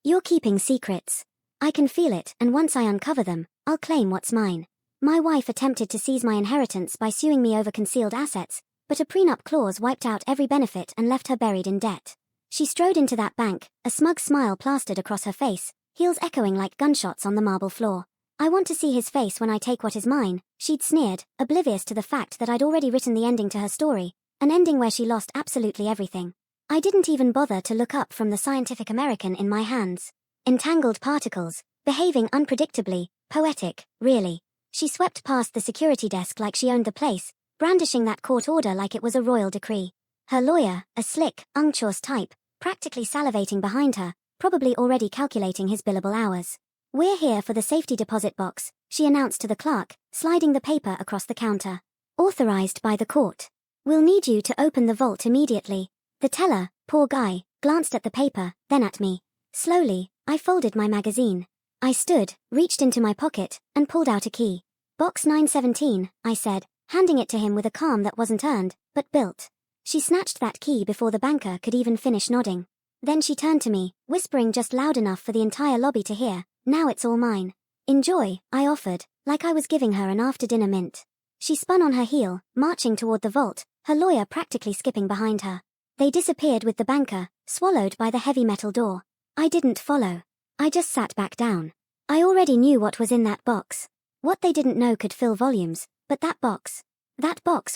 You're keeping secrets. I can feel it, and once I uncover them, I'll claim what's mine. My wife attempted to seize my inheritance by suing me over concealed assets, but a prenup clause wiped out every benefit and left her buried in debt. She strode into that bank, a smug smile plastered across her face, heels echoing like gunshots on the marble floor. I want to see his face when I take what is mine, she'd sneered, oblivious to the fact that I'd already written the ending to her story, an ending where she lost absolutely everything. I didn't even bother to look up from the Scientific American in my hands. Entangled particles, behaving unpredictably, poetic, really. She swept past the security desk like she owned the place, brandishing that court order like it was a royal decree. Her lawyer, a slick, unctuous type, practically salivating behind her, probably already calculating his billable hours. "We're here for the safety deposit box," she announced to the clerk, sliding the paper across the counter. "Authorized by the court. We'll need you to open the vault immediately." The teller, poor guy, glanced at the paper, then at me. Slowly, I folded my magazine. I stood, reached into my pocket, and pulled out a key. "Box 917, I said, handing it to him with a calm that wasn't earned, but built. She snatched that key before the banker could even finish nodding. Then she turned to me, whispering just loud enough for the entire lobby to hear, "Now it's all mine." "Enjoy," I offered, like I was giving her an after-dinner mint. She spun on her heel, marching toward the vault, her lawyer practically skipping behind her. They disappeared with the banker, swallowed by the heavy metal door. I didn't follow. I just sat back down. I already knew what was in that box. What they didn't know could fill volumes, but that box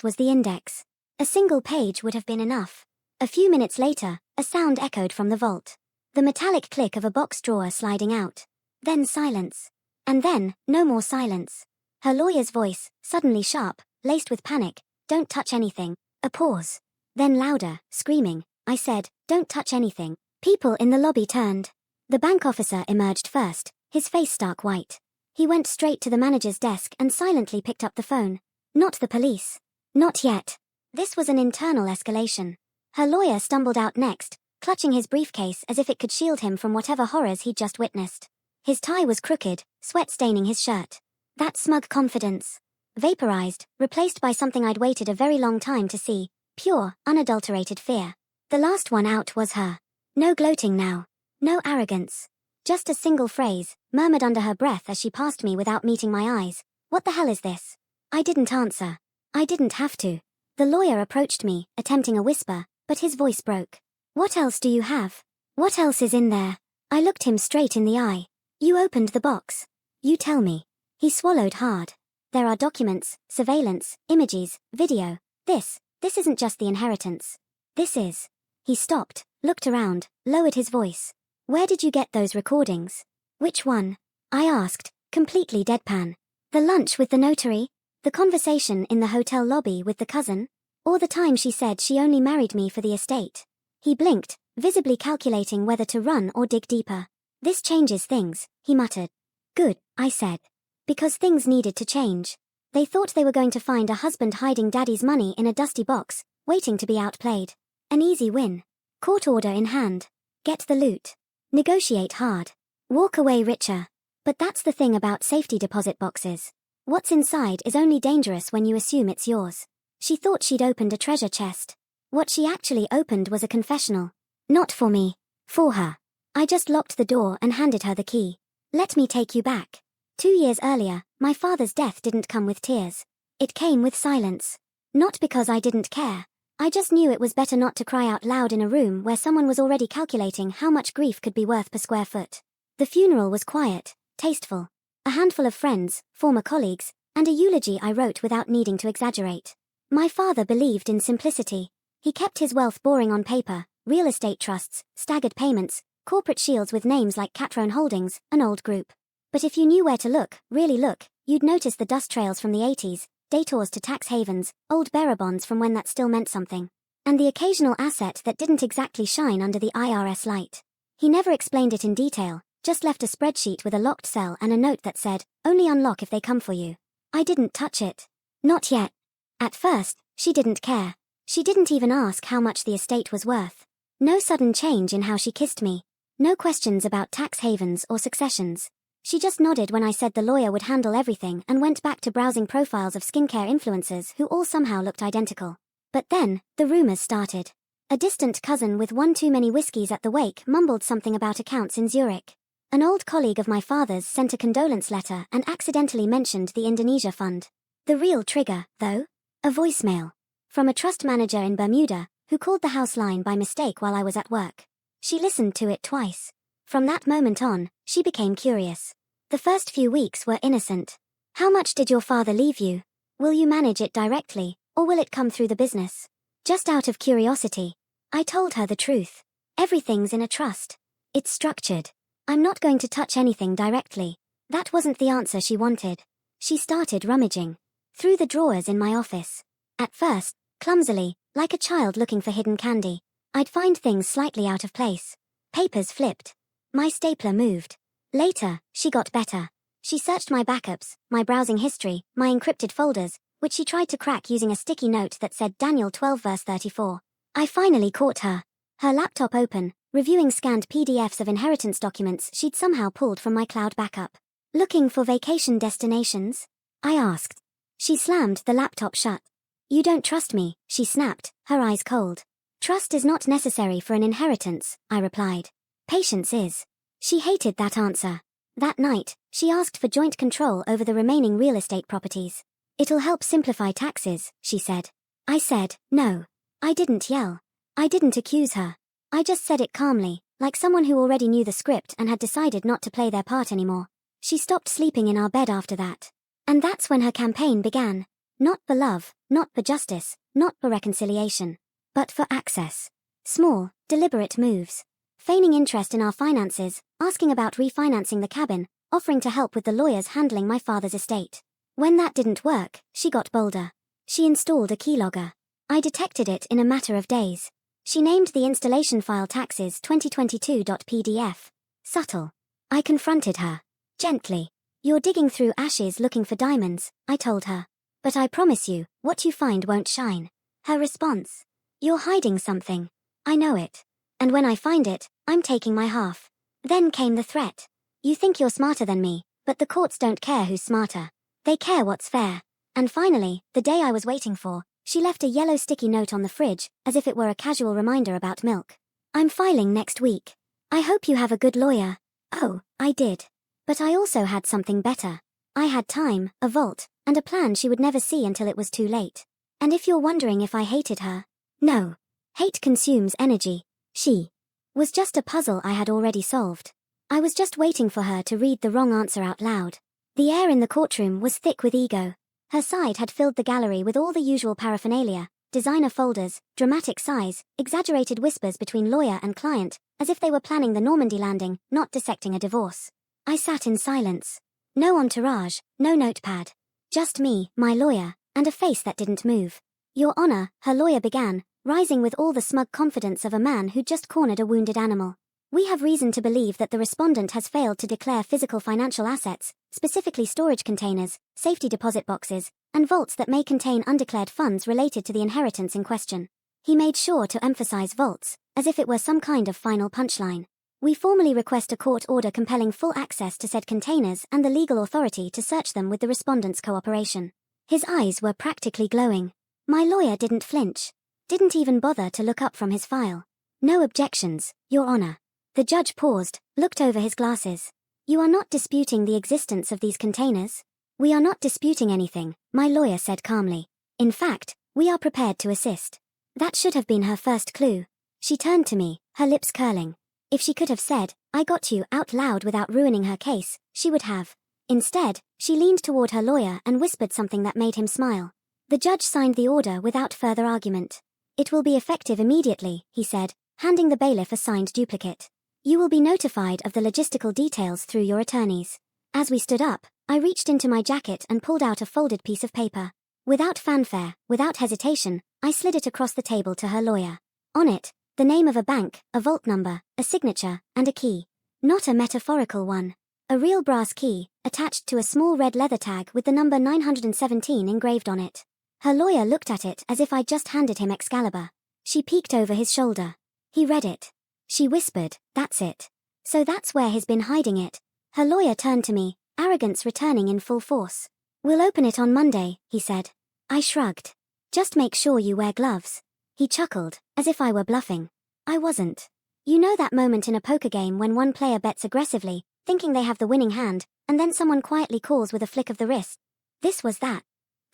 was the index. A single page would have been enough. A few minutes later, a sound echoed from the vault. The metallic click of a box drawer sliding out. Then silence. And then, no more silence. Her lawyer's voice, suddenly sharp, laced with panic, "Don't touch anything." A pause. Then louder, screaming. I said, "Don't touch anything." People in the lobby turned. The bank officer emerged first, his face stark white. He went straight to the manager's desk and silently picked up the phone. Not the police. Not yet. This was an internal escalation. Her lawyer stumbled out next, clutching his briefcase as if it could shield him from whatever horrors he'd just witnessed. His tie was crooked, sweat staining his shirt. That smug confidence. Vaporized, replaced by something I'd waited a very long time to see. Pure, unadulterated fear. The last one out was her. No gloating now. No arrogance. Just a single phrase, murmured under her breath as she passed me without meeting my eyes. "What the hell is this?" I didn't answer. I didn't have to. The lawyer approached me, attempting a whisper, but his voice broke. "What else do you have? What else is in there?" I looked him straight in the eye. "You opened the box. You tell me." He swallowed hard. "There are documents, surveillance, images, video. This isn't just the inheritance. This is." He stopped, looked around, lowered his voice. "Where did you get those recordings?" "Which one?" I asked, completely deadpan. "The lunch with the notary? The conversation in the hotel lobby with the cousin? Or the time she said she only married me for the estate?" He blinked, visibly calculating whether to run or dig deeper. "This changes things," he muttered. "Good," I said. Because things needed to change. They thought they were going to find a husband hiding daddy's money in a dusty box, waiting to be outplayed. An easy win. Court order in hand. Get the loot. Negotiate hard. Walk away richer. But that's the thing about safety deposit boxes. What's inside is only dangerous when you assume it's yours. She thought she'd opened a treasure chest. What she actually opened was a confessional. Not for me. For her. I just locked the door and handed her the key. "Let me take you back. 2 years earlier, my father's death didn't come with tears. It came with silence. Not because I didn't care. I just knew it was better not to cry out loud in a room where someone was already calculating how much grief could be worth per square foot. The funeral was quiet, tasteful. A handful of friends, former colleagues, and a eulogy I wrote without needing to exaggerate. My father believed in simplicity. He kept his wealth boring on paper, real estate trusts, staggered payments, corporate shields with names like Catrone Holdings, an old group. But if you knew where to look, really look, you'd notice the dust trails from the 80s, detours to tax havens, old bearer bonds from when that still meant something. And the occasional asset that didn't exactly shine under the IRS light. He never explained it in detail, just left a spreadsheet with a locked cell and a note that said, "Only unlock if they come for you." I didn't touch it. Not yet. At first, she didn't care. She didn't even ask how much the estate was worth. No sudden change in how she kissed me. No questions about tax havens or successions. She just nodded when I said the lawyer would handle everything and went back to browsing profiles of skincare influencers who all somehow looked identical. But then, the rumors started. A distant cousin with one too many whiskies at the wake mumbled something about accounts in Zurich. An old colleague of my father's sent a condolence letter and accidentally mentioned the Indonesia fund. The real trigger, though? A voicemail. From a trust manager in Bermuda, who called the house line by mistake while I was at work. She listened to it twice. From that moment on, she became curious. The first few weeks were innocent. How much did your father leave you? Will you manage it directly, or will it come through the business? Just out of curiosity. I told her the truth. Everything's in a trust. It's structured. I'm not going to touch anything directly. That wasn't the answer she wanted. She started rummaging through the drawers in my office. At first, clumsily, like a child looking for hidden candy. I'd find things slightly out of place. Papers flipped. My stapler moved. Later, she got better. She searched my backups, my browsing history, my encrypted folders, which she tried to crack using a sticky note that said Daniel 12 verse 34. I finally caught her. Her laptop open, reviewing scanned PDFs of inheritance documents she'd somehow pulled from my cloud backup. Looking for vacation destinations? I asked. She slammed the laptop shut. You don't trust me, she snapped, her eyes cold. Trust is not necessary for an inheritance, I replied. Patience is. She hated that answer. That night, she asked for joint control over the remaining real estate properties. It'll help simplify taxes, she said. I said, no. I didn't yell. I didn't accuse her. I just said it calmly, like someone who already knew the script and had decided not to play their part anymore. She stopped sleeping in our bed after that. And that's when her campaign began. Not for love, not for justice, not for reconciliation, but for access. Small, deliberate moves. Feigning interest in our finances, asking about refinancing the cabin, offering to help with the lawyers handling my father's estate. When that didn't work, she got bolder. She installed a keylogger. I detected it in a matter of days. She named the installation file taxes 2022.pdf. Subtle. I confronted her. Gently. You're digging through ashes looking for diamonds, I told her. But I promise you, what you find won't shine. Her response. You're hiding something. I know it. And when I find it, I'm taking my half. Then came the threat. You think you're smarter than me, but the courts don't care who's smarter. They care what's fair. And finally, the day I was waiting for, she left a yellow sticky note on the fridge, as if it were a casual reminder about milk. I'm filing next week. I hope you have a good lawyer. Oh, I did. But I also had something better. I had time, a vault, and a plan she would never see until it was too late. And if you're wondering if I hated her, no. Hate consumes energy. She was just a puzzle I had already solved. I was just waiting for her to read the wrong answer out loud. The air in the courtroom was thick with ego. Her side had filled the gallery with all the usual paraphernalia, designer folders, dramatic sighs, exaggerated whispers between lawyer and client, as if they were planning the Normandy landing, not dissecting a divorce. I sat in silence. No entourage, no notepad. Just me, my lawyer, and a face that didn't move. Your Honor, her lawyer began, rising with all the smug confidence of a man who'd just cornered a wounded animal. We have reason to believe that the respondent has failed to declare physical financial assets, specifically storage containers, safety deposit boxes, and vaults that may contain undeclared funds related to the inheritance in question. He made sure to emphasize vaults, as if it were some kind of final punchline. We formally request a court order compelling full access to said containers and the legal authority to search them with the respondent's cooperation. His eyes were practically glowing. My lawyer didn't flinch. Didn't even bother to look up from his file. No objections, Your Honor. The judge paused, looked over his glasses. You are not disputing the existence of these containers? We are not disputing anything, my lawyer said calmly. In fact, we are prepared to assist. That should have been her first clue. She turned to me, her lips curling. If she could have said, I got you, out loud without ruining her case, she would have. Instead, she leaned toward her lawyer and whispered something that made him smile. The judge signed the order without further argument. It will be effective immediately, he said, handing the bailiff a signed duplicate. You will be notified of the logistical details through your attorneys. As we stood up, I reached into my jacket and pulled out a folded piece of paper. Without fanfare, without hesitation, I slid it across the table to her lawyer. On it, the name of a bank, a vault number, a signature, and a key. Not a metaphorical one. A real brass key, attached to a small red leather tag with the number 917 engraved on it. Her lawyer looked at it as if I'd just handed him Excalibur. She peeked over his shoulder. He read it. She whispered, that's it. So that's where he's been hiding it. Her lawyer turned to me, arrogance returning in full force. We'll open it on Monday, he said. I shrugged. Just make sure you wear gloves. He chuckled, as if I were bluffing. I wasn't. You know that moment in a poker game when one player bets aggressively, thinking they have the winning hand, and then someone quietly calls with a flick of the wrist? This was that.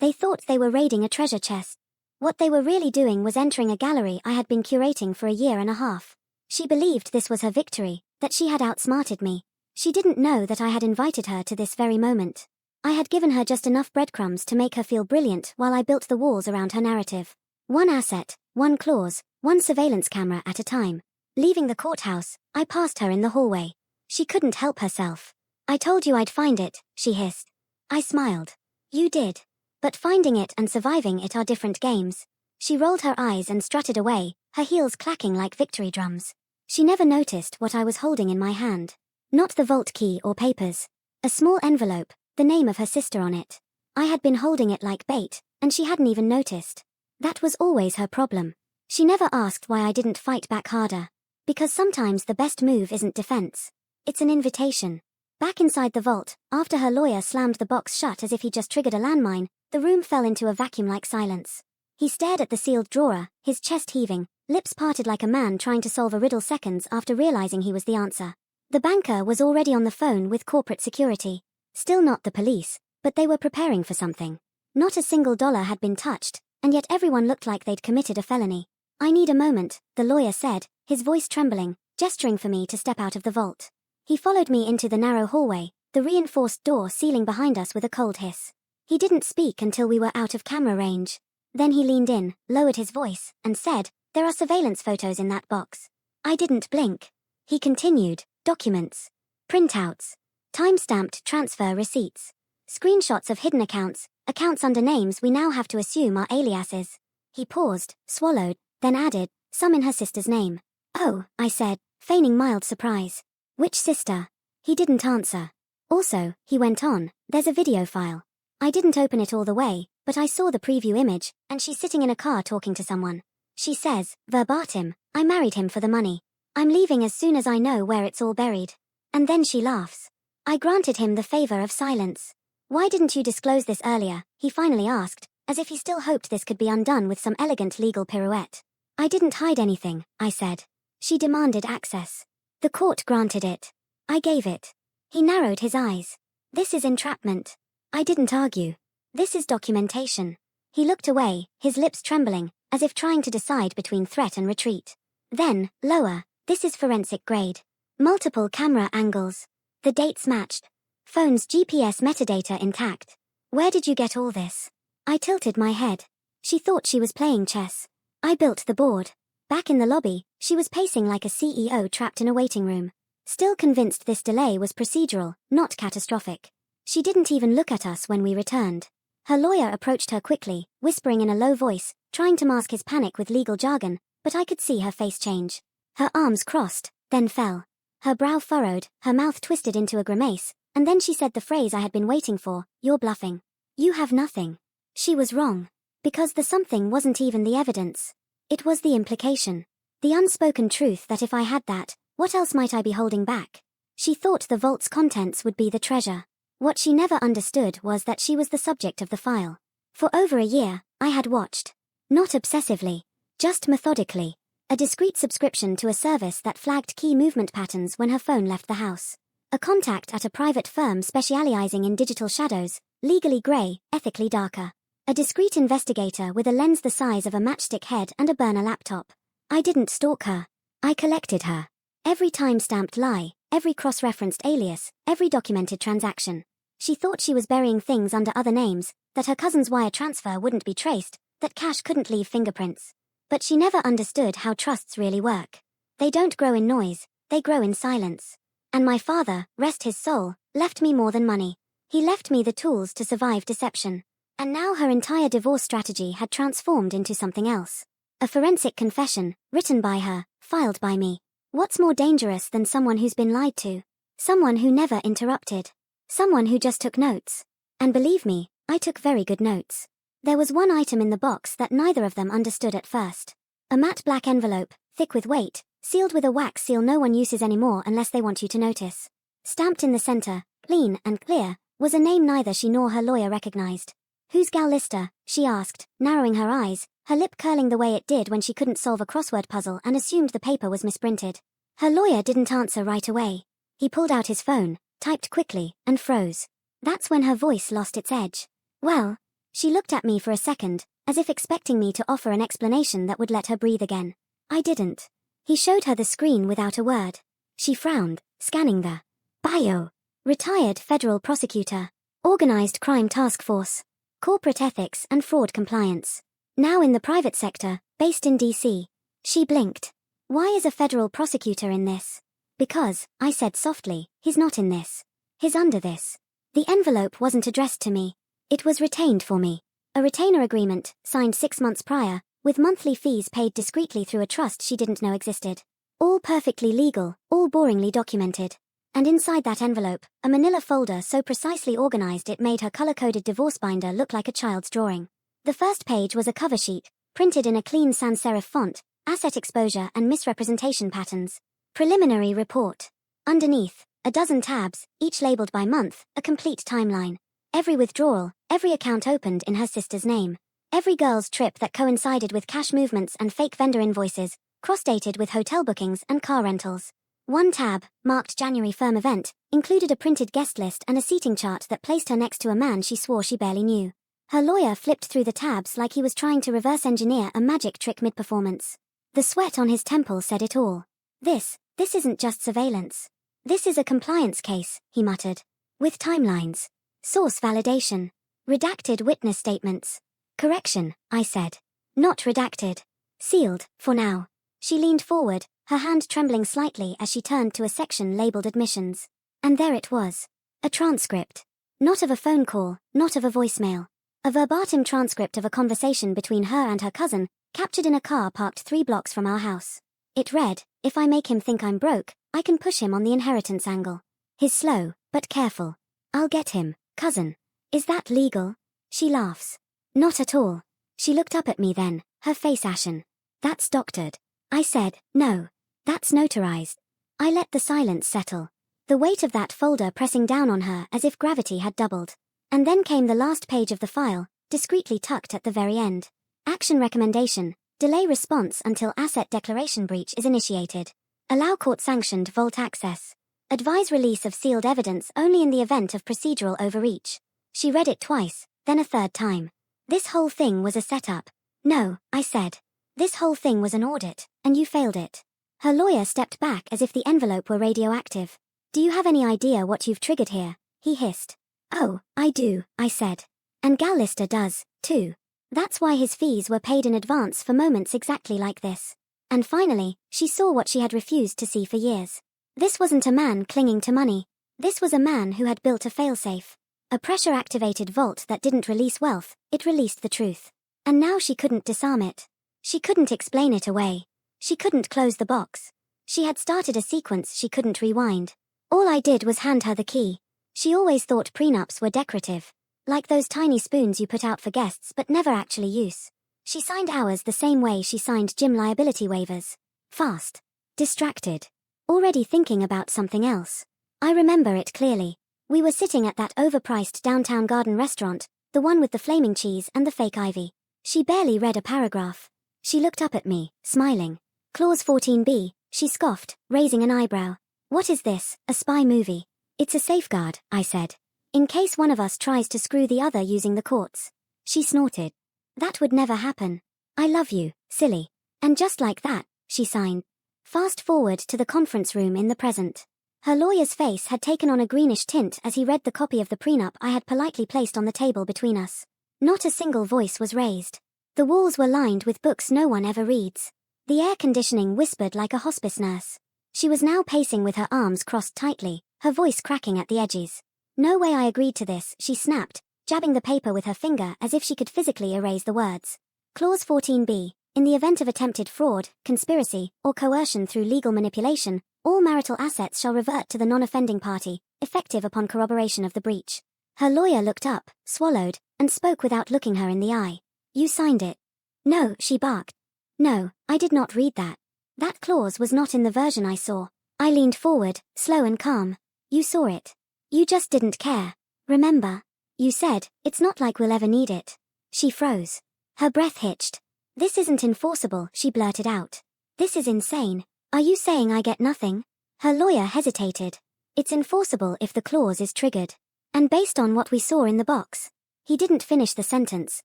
They thought they were raiding a treasure chest. What they were really doing was entering a gallery I had been curating for a year and a half. She believed this was her victory, that she had outsmarted me. She didn't know that I had invited her to this very moment. I had given her just enough breadcrumbs to make her feel brilliant while I built the walls around her narrative. One asset, one clause, one surveillance camera at a time. Leaving the courthouse, I passed her in the hallway. She couldn't help herself. I told you I'd find it, she hissed. I smiled. You did. But finding it and surviving it are different games. She rolled her eyes and strutted away, her heels clacking like victory drums. She never noticed what I was holding in my hand. Not the vault key or papers. A small envelope, the name of her sister on it. I had been holding it like bait, and she hadn't even noticed. That was always her problem. She never asked why I didn't fight back harder. Because sometimes the best move isn't defense. It's an invitation. Back inside the vault, after her lawyer slammed the box shut as if he just triggered a landmine, the room fell into a vacuum-like silence. He stared at the sealed drawer, his chest heaving, lips parted like a man trying to solve a riddle seconds after realizing he was the answer. The banker was already on the phone with corporate security. Still not the police, but they were preparing for something. Not a single dollar had been touched, and yet everyone looked like they'd committed a felony. I need a moment, the lawyer said, his voice trembling, gesturing for me to step out of the vault. He followed me into the narrow hallway, the reinforced door sealing behind us with a cold hiss. He didn't speak until we were out of camera range. Then he leaned in, lowered his voice, and said, "There are surveillance photos in that box." I didn't blink. He continued, "Documents. Printouts. Time-stamped transfer receipts. Screenshots of hidden accounts, accounts under names we now have to assume are aliases." He paused, swallowed, then added, "Some in her sister's name." "Oh," I said, feigning mild surprise. "Which sister?" He didn't answer. "Also," he went on, "there's a video file. I didn't open it all the way, but I saw the preview image, and she's sitting in a car talking to someone. She says, verbatim, 'I married him for the money. I'm leaving as soon as I know where it's all buried.' And then she laughs." I granted him the favor of silence. "Why didn't you disclose this earlier?" he finally asked, as if he still hoped this could be undone with some elegant legal pirouette. "I didn't hide anything," I said. "She demanded access. The court granted it. I gave it." He narrowed his eyes. "This is entrapment." I didn't argue. "This is documentation." He looked away, his lips trembling, as if trying to decide between threat and retreat. Then, lower, "This is forensic grade. Multiple camera angles. The dates matched. Phone's GPS metadata intact. Where did you get all this?" I tilted my head. She thought she was playing chess. I built the board. Back in the lobby, she was pacing like a CEO trapped in a waiting room. Still convinced this delay was procedural, not catastrophic. She didn't even look at us when we returned. Her lawyer approached her quickly, whispering in a low voice, trying to mask his panic with legal jargon, but I could see her face change. Her arms crossed, then fell. Her brow furrowed, her mouth twisted into a grimace, and then she said the phrase I had been waiting for, "You're bluffing. You have nothing." She was wrong. Because the something wasn't even the evidence. It was the implication. The unspoken truth that if I had that, what else might I be holding back? She thought the vault's contents would be the treasure. What she never understood was that she was the subject of the file. For over a year, I had watched. Not obsessively. Just methodically. A discreet subscription to a service that flagged key movement patterns when her phone left the house. A contact at a private firm specializing in digital shadows, legally grey, ethically darker. A discreet investigator with a lens the size of a matchstick head and a burner laptop. I didn't stalk her. I collected her. Every time-stamped lie, every cross-referenced alias, every documented transaction. She thought she was burying things under other names, that her cousin's wire transfer wouldn't be traced, that cash couldn't leave fingerprints. But she never understood how trusts really work. They don't grow in noise, they grow in silence. And my father, rest his soul, left me more than money. He left me the tools to survive deception. And now her entire divorce strategy had transformed into something else. A forensic confession, written by her, filed by me. What's more dangerous than someone who's been lied to? Someone who never interrupted. Someone who just took notes. And believe me, I took very good notes. There was one item in the box that neither of them understood at first. A matte black envelope, thick with weight, sealed with a wax seal no one uses anymore unless they want you to notice. Stamped in the center, clean and clear, was a name neither she nor her lawyer recognized. "Who's Gal Lister?" she asked, narrowing her eyes, her lip curling the way it did when she couldn't solve a crossword puzzle and assumed the paper was misprinted. Her lawyer didn't answer right away. He pulled out his phone, typed quickly, and froze. That's when her voice lost its edge. Well, she looked at me for a second, as if expecting me to offer an explanation that would let her breathe again. I didn't. He showed her the screen without a word. She frowned, scanning the bio. Retired federal prosecutor. Organized crime task force. Corporate ethics and fraud compliance. Now in the private sector, based in DC. She blinked. Why is a federal prosecutor in this? Because, I said softly, he's not in this. He's under this. The envelope wasn't addressed to me. It was retained for me. A retainer agreement, signed 6 months prior, with monthly fees paid discreetly through a trust she didn't know existed. All perfectly legal, all boringly documented. And inside that envelope, a manila folder so precisely organized it made her color-coded divorce binder look like a child's drawing. The first page was a cover sheet, printed in a clean sans serif font, asset exposure and misrepresentation patterns. Preliminary report. Underneath, a dozen tabs, each labeled by month, a complete timeline. Every withdrawal, every account opened in her sister's name. Every girl's trip that coincided with cash movements and fake vendor invoices, cross-dated with hotel bookings and car rentals. One tab, marked January firm event, included a printed guest list and a seating chart that placed her next to a man she swore she barely knew. Her lawyer flipped through the tabs like he was trying to reverse engineer a magic trick mid-performance. The sweat on his temple said it all. This isn't just surveillance. This is a compliance case, he muttered. With timelines. Source validation. Redacted witness statements. Correction, I said. Not redacted. Sealed, for now. She leaned forward, her hand trembling slightly as she turned to a section labeled admissions. And there it was. A transcript. Not of a phone call, not of a voicemail. A verbatim transcript of a conversation between her and her cousin, captured in a car parked 3 blocks from our house. It read, if I make him think I'm broke, I can push him on the inheritance angle. He's slow, but careful. I'll get him, cousin. Is that legal? She laughs. Not at all. She looked up at me then, her face ashen. That's doctored. I said, no. That's notarized. I let the silence settle. The weight of that folder pressing down on her as if gravity had doubled. And then came the last page of the file, discreetly tucked at the very end. Action recommendation. Delay response until asset declaration breach is initiated. Allow court-sanctioned vault access. Advise release of sealed evidence only in the event of procedural overreach. She read it twice, then a third time. This whole thing was a setup. No, I said. This whole thing was an audit, and you failed it. Her lawyer stepped back as if the envelope were radioactive. Do you have any idea what you've triggered here? He hissed. Oh, I do, I said. And Gal Lister does, too. That's why his fees were paid in advance for moments exactly like this. And finally, she saw what she had refused to see for years. This wasn't a man clinging to money. This was a man who had built a failsafe. A pressure-activated vault that didn't release wealth, it released the truth. And now she couldn't disarm it. She couldn't explain it away. She couldn't close the box. She had started a sequence she couldn't rewind. All I did was hand her the key. She always thought prenups were decorative. Like those tiny spoons you put out for guests but never actually use. She signed ours the same way she signed gym liability waivers. Fast. Distracted. Already thinking about something else. I remember it clearly. We were sitting at that overpriced downtown garden restaurant, the one with the flaming cheese and the fake ivy. She barely read a paragraph. She looked up at me, smiling. Clause 14b, she scoffed, raising an eyebrow. What is this, a spy movie? It's a safeguard, I said. In case one of us tries to screw the other using the courts. She snorted. That would never happen. I love you, silly. And just like that, she signed. Fast forward to the conference room in the present. Her lawyer's face had taken on a greenish tint as he read the copy of the prenup I had politely placed on the table between us. Not a single voice was raised. The walls were lined with books no one ever reads. The air conditioning whispered like a hospice nurse. She was now pacing with her arms crossed tightly, her voice cracking at the edges. No way I agreed to this, she snapped, jabbing the paper with her finger as if she could physically erase the words. Clause 14b. In the event of attempted fraud, conspiracy, or coercion through legal manipulation, all marital assets shall revert to the non-offending party, effective upon corroboration of the breach. Her lawyer looked up, swallowed, and spoke without looking her in the eye. You signed it. No, she barked. No, I did not read that. That clause was not in the version I saw. I leaned forward, slow and calm. You saw it. You just didn't care. Remember? You said, it's not like we'll ever need it. She froze. Her breath hitched. This isn't enforceable, she blurted out. This is insane. Are you saying I get nothing? Her lawyer hesitated. It's enforceable if the clause is triggered. And based on what we saw in the box. He didn't finish the sentence,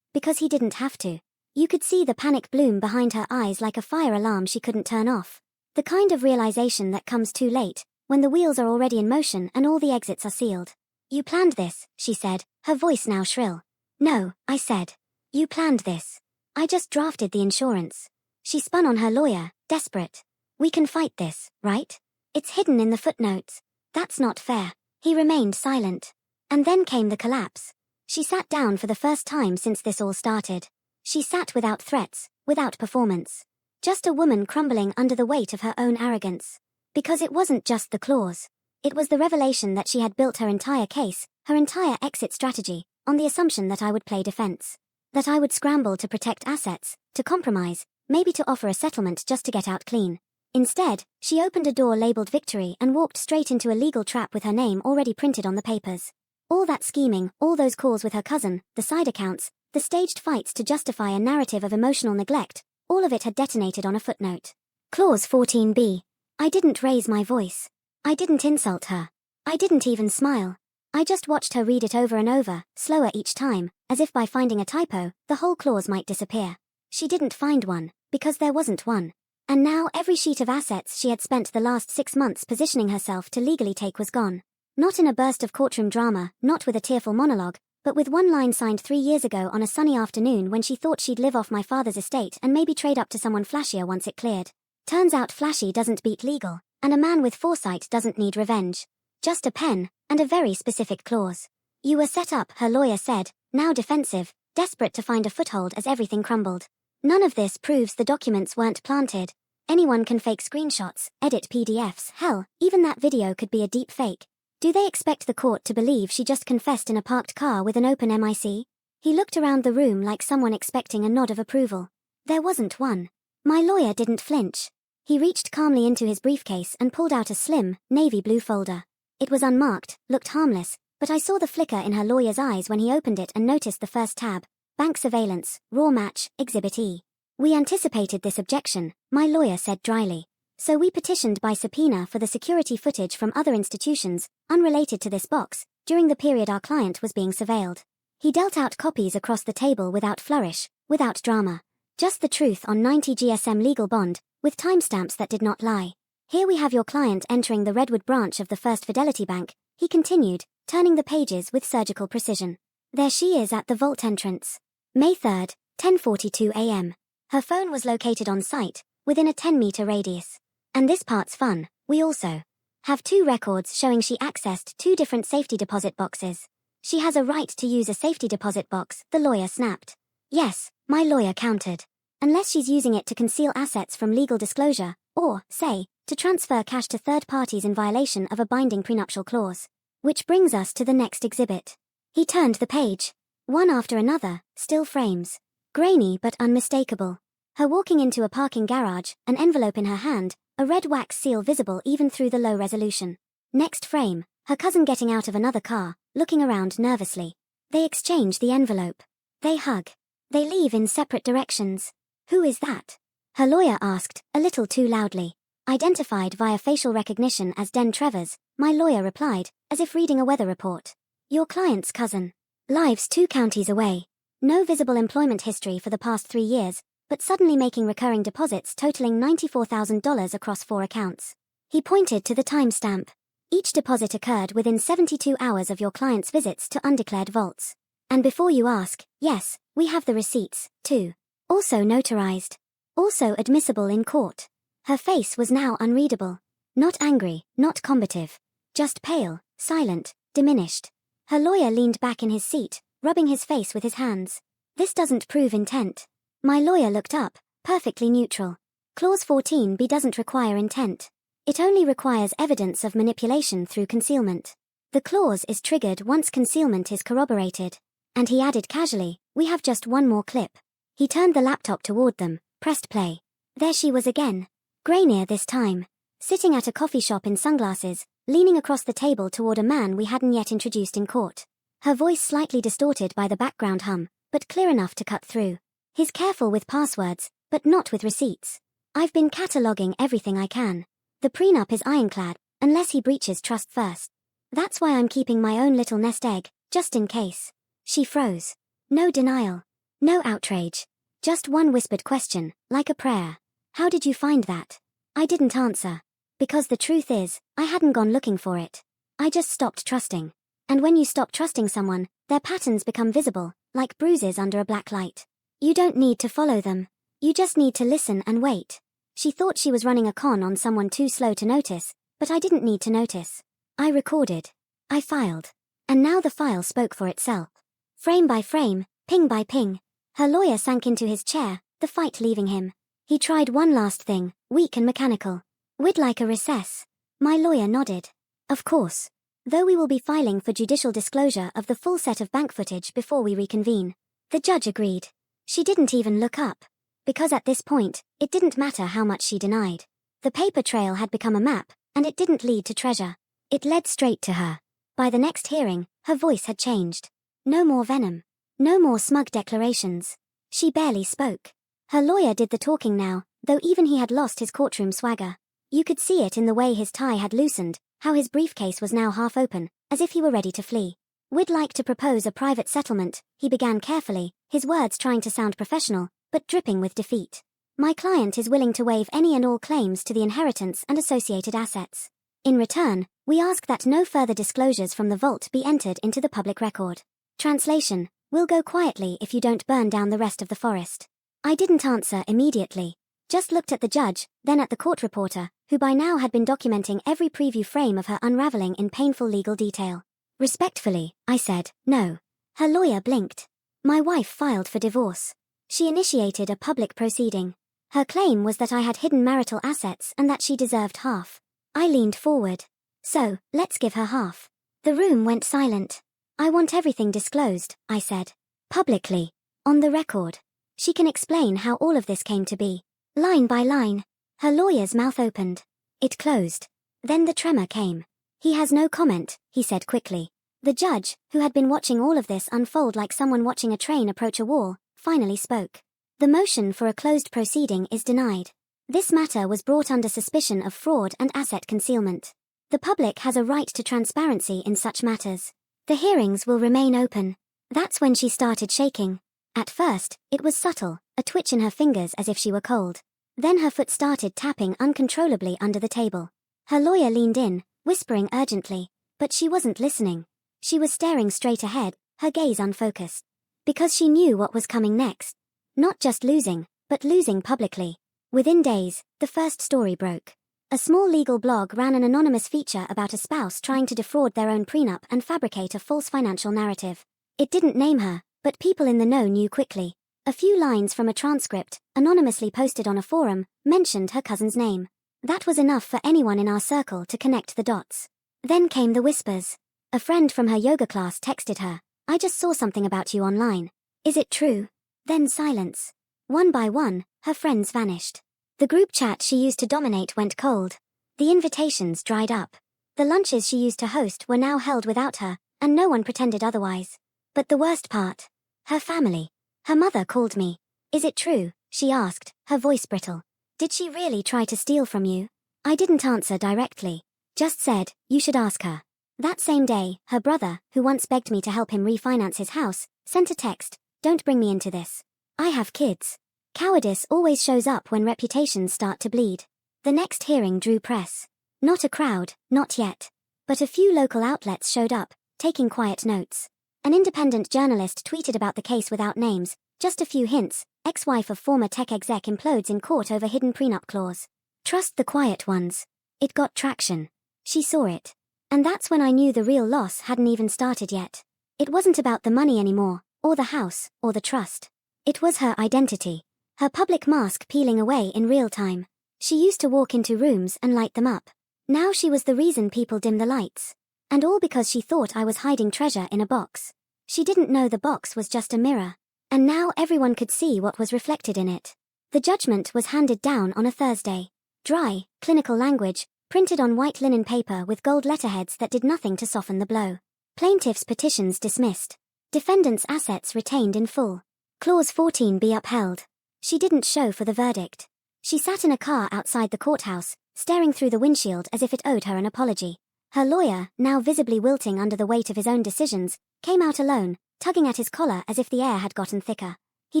because he didn't have to. You could see the panic bloom behind her eyes like a fire alarm she couldn't turn off. The kind of realization that comes too late, when the wheels are already in motion and all the exits are sealed. You planned this, she said, her voice now shrill. No, I said. You planned this. I just drafted the insurance. She spun on her lawyer, desperate. We can fight this, right? It's hidden in the footnotes. That's not fair. He remained silent. And then came the collapse. She sat down for the first time since this all started. She sat without threats, without performance. Just a woman crumbling under the weight of her own arrogance. Because it wasn't just the clause. It was the revelation that she had built her entire case, her entire exit strategy, on the assumption that I would play defense. That I would scramble to protect assets, to compromise, maybe to offer a settlement just to get out clean. Instead, she opened a door labeled victory and walked straight into a legal trap with her name already printed on the papers. All that scheming, all those calls with her cousin, the side accounts, the staged fights to justify a narrative of emotional neglect, all of it had detonated on a footnote. Clause 14b. I didn't raise my voice. I didn't insult her. I didn't even smile. I just watched her read it over and over, slower each time, as if by finding a typo, the whole clause might disappear. She didn't find one, because there wasn't one. And now every sheet of assets she had spent the last 6 months positioning herself to legally take was gone. Not in a burst of courtroom drama, not with a tearful monologue, but with one line signed 3 years ago on a sunny afternoon when she thought she'd live off my father's estate and maybe trade up to someone flashier once it cleared. Turns out flashy doesn't beat legal, and a man with foresight doesn't need revenge. Just a pen, and a very specific clause. You were set up, her lawyer said, now defensive, desperate to find a foothold as everything crumbled. None of this proves the documents weren't planted. Anyone can fake screenshots, edit PDFs, hell, even that video could be a deep fake. Do they expect the court to believe she just confessed in a parked car with an open MIC? He looked around the room like someone expecting a nod of approval. There wasn't one. My lawyer didn't flinch. He reached calmly into his briefcase and pulled out a slim, navy blue folder. It was unmarked, looked harmless, but I saw the flicker in her lawyer's eyes when he opened it and noticed the first tab. Bank surveillance, raw match, Exhibit E. We anticipated this objection, my lawyer said dryly. So we petitioned by subpoena for the security footage from other institutions, unrelated to this box, during the period our client was being surveilled. He dealt out copies across the table without flourish, without drama. Just the truth on 90 GSM legal bond, with timestamps that did not lie. Here we have your client entering the Redwood branch of the First Fidelity Bank, he continued, turning the pages with surgical precision. There she is at the vault entrance. May 3rd, 10:42 a.m. Her phone was located on site, within a 10-meter radius. And this part's fun, we also have 2 records showing she accessed 2 different safety deposit boxes. She has a right to use a safety deposit box, the lawyer snapped. Yes, my lawyer countered. Unless she's using it to conceal assets from legal disclosure, or, say, to transfer cash to third parties in violation of a binding prenuptial clause. Which brings us to the next exhibit. He turned the page. One after another, still frames. Grainy but unmistakable. Her walking into a parking garage, an envelope in her hand, a red wax seal visible even through the low resolution. Next frame, her cousin getting out of another car, looking around nervously. They exchange the envelope. They hug. They leave in separate directions. Who is that? Her lawyer asked, a little too loudly. Identified via facial recognition as Den Trevors, my lawyer replied, as if reading a weather report. Your client's cousin. Lives 2 counties away. No visible employment history for the past 3 years, but suddenly making recurring deposits totaling $94,000 across 4 accounts. He pointed to the timestamp. Each deposit occurred within 72 hours of your client's visits to undeclared vaults. And before you ask, yes, we have the receipts, too. Also notarized. Also admissible in court. Her face was now unreadable. Not angry, not combative. Just pale, silent, diminished. Her lawyer leaned back in his seat, rubbing his face with his hands. This doesn't prove intent. My lawyer looked up, perfectly neutral. Clause 14b doesn't require intent. It only requires evidence of manipulation through concealment. The clause is triggered once concealment is corroborated. And he added casually, we have just one more clip. He turned the laptop toward them, pressed play. There she was again. Grainier this time. Sitting at a coffee shop in sunglasses, leaning across the table toward a man we hadn't yet introduced in court. Her voice slightly distorted by the background hum, but clear enough to cut through. He's careful with passwords, but not with receipts. I've been cataloging everything I can. The prenup is ironclad, unless he breaches trust first. That's why I'm keeping my own little nest egg, just in case. She froze. No denial. No outrage. Just one whispered question, like a prayer. How did you find that? I didn't answer. Because the truth is, I hadn't gone looking for it. I just stopped trusting. And when you stop trusting someone, their patterns become visible, like bruises under a black light. You don't need to follow them. You just need to listen and wait. She thought she was running a con on someone too slow to notice, but I didn't need to notice. I recorded. I filed. And now the file spoke for itself. Frame by frame, ping by ping. Her lawyer sank into his chair, the fight leaving him. He tried one last thing, weak and mechanical. We'd like a recess. My lawyer nodded. Of course. Though we will be filing for judicial disclosure of the full set of bank footage before we reconvene. The judge agreed. She didn't even look up. Because at this point, it didn't matter how much she denied. The paper trail had become a map, and it didn't lead to treasure. It led straight to her. By the next hearing, her voice had changed. No more venom. No more smug declarations. She barely spoke. Her lawyer did the talking now, though even he had lost his courtroom swagger. You could see it in the way his tie had loosened, how his briefcase was now half open, as if he were ready to flee. We'd like to propose a private settlement, he began carefully, his words trying to sound professional, but dripping with defeat. My client is willing to waive any and all claims to the inheritance and associated assets. In return, we ask that no further disclosures from the vault be entered into the public record. Translation: we'll go quietly if you don't burn down the rest of the forest. I didn't answer immediately. Just looked at the judge, then at the court reporter, who by now had been documenting every preview frame of her unraveling in painful legal detail. Respectfully, I said, no. Her lawyer blinked. My wife filed for divorce. She initiated a public proceeding. Her claim was that I had hidden marital assets and that she deserved half. I leaned forward. So, let's give her half. The room went silent. I want everything disclosed, I said. Publicly. On the record. She can explain how all of this came to be. Line by line. Her lawyer's mouth opened. It closed. Then the tremor came. He has no comment, he said quickly. The judge, who had been watching all of this unfold like someone watching a train approach a wall, finally spoke. The motion for a closed proceeding is denied. This matter was brought under suspicion of fraud and asset concealment. The public has a right to transparency in such matters. The hearings will remain open. That's when she started shaking. At first, it was subtle, a twitch in her fingers as if she were cold. Then her foot started tapping uncontrollably under the table. Her lawyer leaned in, whispering urgently, but she wasn't listening. She was staring straight ahead, her gaze unfocused. Because she knew what was coming next. Not just losing, but losing publicly. Within days, the first story broke. A small legal blog ran an anonymous feature about a spouse trying to defraud their own prenup and fabricate a false financial narrative. It didn't name her, but people in the know knew quickly. A few lines from a transcript, anonymously posted on a forum, mentioned her cousin's name. That was enough for anyone in our circle to connect the dots. Then came the whispers. A friend from her yoga class texted her, I just saw something about you online. Is it true? Then silence. One by one, her friends vanished. The group chat she used to dominate went cold. The invitations dried up. The lunches she used to host were now held without her, and no one pretended otherwise. But the worst part. Her family. Her mother called me. Is it true? She asked, her voice brittle. Did she really try to steal from you? I didn't answer directly. Just said, you should ask her. That same day, her brother, who once begged me to help him refinance his house, sent a text, don't bring me into this. I have kids. Cowardice always shows up when reputations start to bleed. The next hearing drew press. Not a crowd, not yet. But a few local outlets showed up, taking quiet notes. An independent journalist tweeted about the case without names, just a few hints, ex-wife of former tech exec implodes in court over hidden prenup clause. Trust the quiet ones. It got traction. She saw it. And that's when I knew the real loss hadn't even started yet. It wasn't about the money anymore, or the house, or the trust. It was her identity. Her public mask peeling away in real time. She used to walk into rooms and light them up. Now she was the reason people dim the lights. And all because she thought I was hiding treasure in a box. She didn't know the box was just a mirror. And now everyone could see what was reflected in it. The judgment was handed down on a Thursday. Dry, clinical language, printed on white linen paper with gold letterheads that did nothing to soften the blow. Plaintiff's petitions dismissed. Defendant's assets retained in full. Clause 14B upheld. She didn't show for the verdict. She sat in a car outside the courthouse, staring through the windshield as if it owed her an apology. Her lawyer, now visibly wilting under the weight of his own decisions, came out alone, tugging at his collar as if the air had gotten thicker. He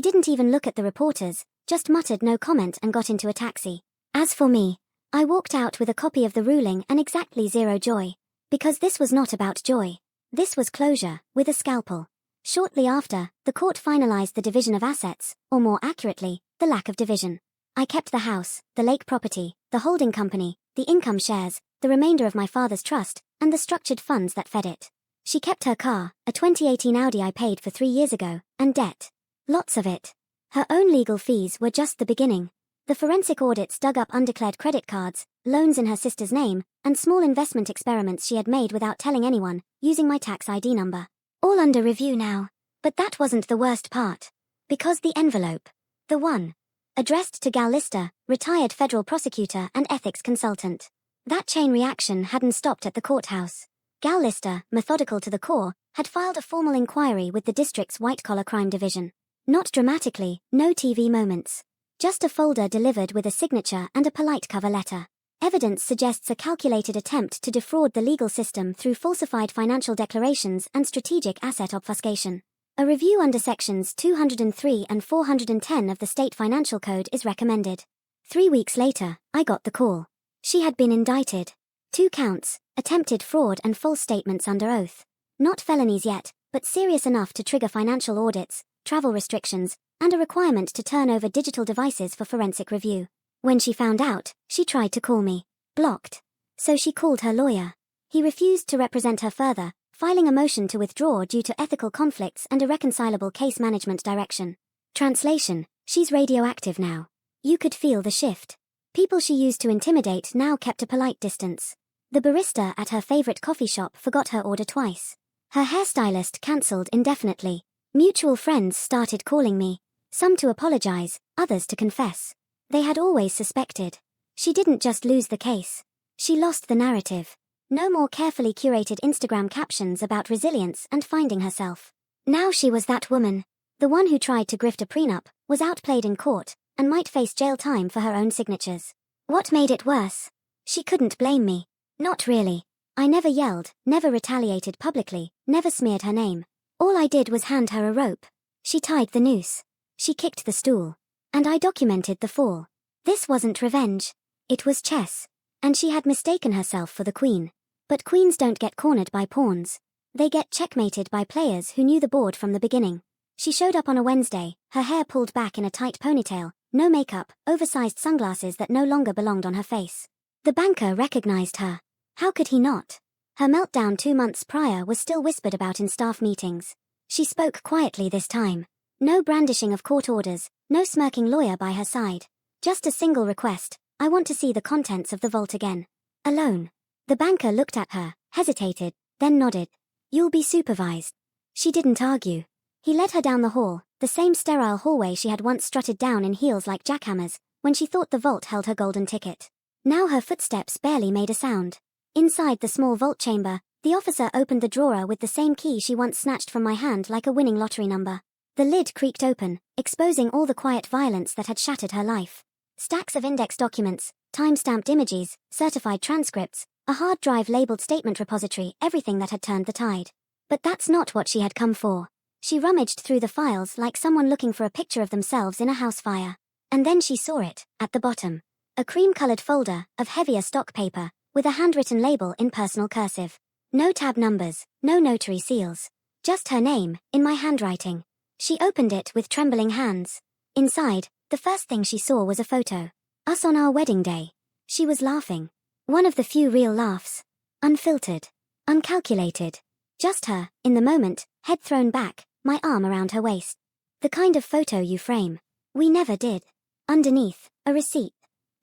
didn't even look at the reporters, just muttered no comment and got into a taxi. As for me, I walked out with a copy of the ruling and exactly zero joy. Because this was not about joy. This was closure, with a scalpel. Shortly after, the court finalized the division of assets, or more accurately, the lack of division. I kept the house, the lake property, the holding company, the income shares, the remainder of my father's trust, and the structured funds that fed it. She kept her car, a 2018 Audi I paid for 3 years ago, and debt. Lots of it. Her own legal fees were just the beginning. The forensic audits dug up undeclared credit cards, loans in her sister's name, and small investment experiments she had made without telling anyone, using my tax ID number. All under review now. But that wasn't the worst part. Because the envelope. The one. Addressed to Gal Lister, retired federal prosecutor and ethics consultant. That chain reaction hadn't stopped at the courthouse. Gal Lister, methodical to the core, had filed a formal inquiry with the district's white-collar crime division. Not dramatically, no TV moments. Just a folder delivered with a signature and a polite cover letter. Evidence suggests a calculated attempt to defraud the legal system through falsified financial declarations and strategic asset obfuscation. A review under sections 203 and 410 of the State Financial Code is recommended. 3 weeks later, I got the call. She had been indicted. 2 counts, attempted fraud and false statements under oath. Not felonies yet, but serious enough to trigger financial audits, travel restrictions, and a requirement to turn over digital devices for forensic review. When she found out, she tried to call me. Blocked. So she called her lawyer. He refused to represent her further, filing a motion to withdraw due to ethical conflicts and irreconcilable case management direction. Translation: she's radioactive now. You could feel the shift. People she used to intimidate now kept a polite distance. The barista at her favorite coffee shop forgot her order twice. Her hairstylist cancelled indefinitely. Mutual friends started calling me. Some to apologize, others to confess. They had always suspected. She didn't just lose the case. She lost the narrative. No more carefully curated Instagram captions about resilience and finding herself. Now she was that woman. The one who tried to grift a prenup, was outplayed in court, and might face jail time for her own signatures. What made it worse? She couldn't blame me. Not really. I never yelled, never retaliated publicly, never smeared her name. All I did was hand her a rope. She tied the noose. She kicked the stool. And I documented the fall. This wasn't revenge. It was chess. And she had mistaken herself for the queen. But queens don't get cornered by pawns. They get checkmated by players who knew the board from the beginning. She showed up on a Wednesday, her hair pulled back in a tight ponytail, no makeup, oversized sunglasses that no longer belonged on her face. The banker recognized her. How could he not? Her meltdown 2 months prior was still whispered about in staff meetings. She spoke quietly this time. No brandishing of court orders, no smirking lawyer by her side. Just a single request: I want to see the contents of the vault again. Alone. The banker looked at her, hesitated, then nodded. You'll be supervised. She didn't argue. He led her down the hall, the same sterile hallway she had once strutted down in heels like jackhammers, when she thought the vault held her golden ticket. Now her footsteps barely made a sound. Inside the small vault chamber, the officer opened the drawer with the same key she once snatched from my hand like a winning lottery number. The lid creaked open, exposing all the quiet violence that had shattered her life. Stacks of index documents, time-stamped images, certified transcripts, a hard drive labeled statement repository, everything that had turned the tide. But that's not what she had come for. She rummaged through the files like someone looking for a picture of themselves in a house fire. And then she saw it, at the bottom. A cream-colored folder, of heavier stock paper, with a handwritten label in personal cursive. No tab numbers, no notary seals. Just her name, in my handwriting. She opened it with trembling hands. Inside, the first thing she saw was a photo. Us on our wedding day. She was laughing. One of the few real laughs. Unfiltered. Uncalculated. Just her, in the moment, head thrown back, my arm around her waist. The kind of photo you frame. We never did. Underneath, a receipt.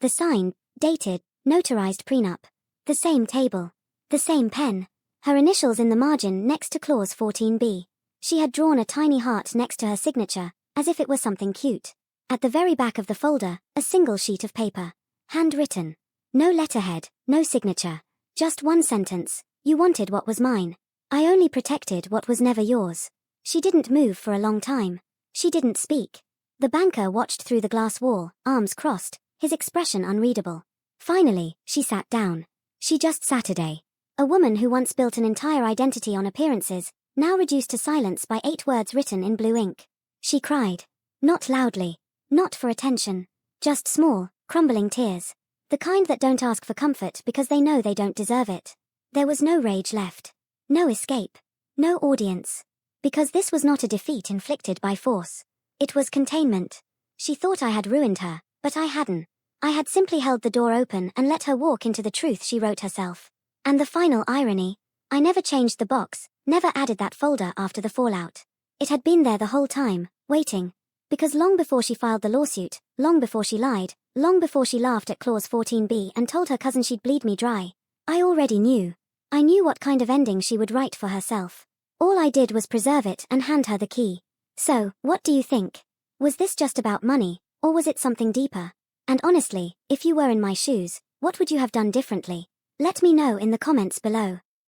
The signed, dated, notarized prenup. The same table. The same pen. Her initials in the margin next to clause 14B. She had drawn a tiny heart next to her signature, as if it was something cute. At the very back of the folder, a single sheet of paper. Handwritten. No letterhead, no signature. Just one sentence: you wanted what was mine. I only protected what was never yours. She didn't move for a long time. She didn't speak. The banker watched through the glass wall, arms crossed, his expression unreadable. Finally, she sat down. She just sat a woman who once built an entire identity on appearances, now reduced to silence by 8 words written in blue ink. She cried. Not loudly. Not for attention. Just small, crumbling tears. The kind that don't ask for comfort because they know they don't deserve it. There was no rage left. No escape. No audience. Because this was not a defeat inflicted by force. It was containment. She thought I had ruined her, but I hadn't. I had simply held the door open and let her walk into the truth she wrote herself. And the final irony, I never changed the box, never added that folder after the fallout. It had been there the whole time, waiting. Because long before she filed the lawsuit, long before she lied, long before she laughed at Clause 14b and told her cousin she'd bleed me dry, I already knew. I knew what kind of ending she would write for herself. All I did was preserve it and hand her the key. So, what do you think? Was this just about money, or was it something deeper? And honestly, if you were in my shoes, what would you have done differently? Let me know in the comments below.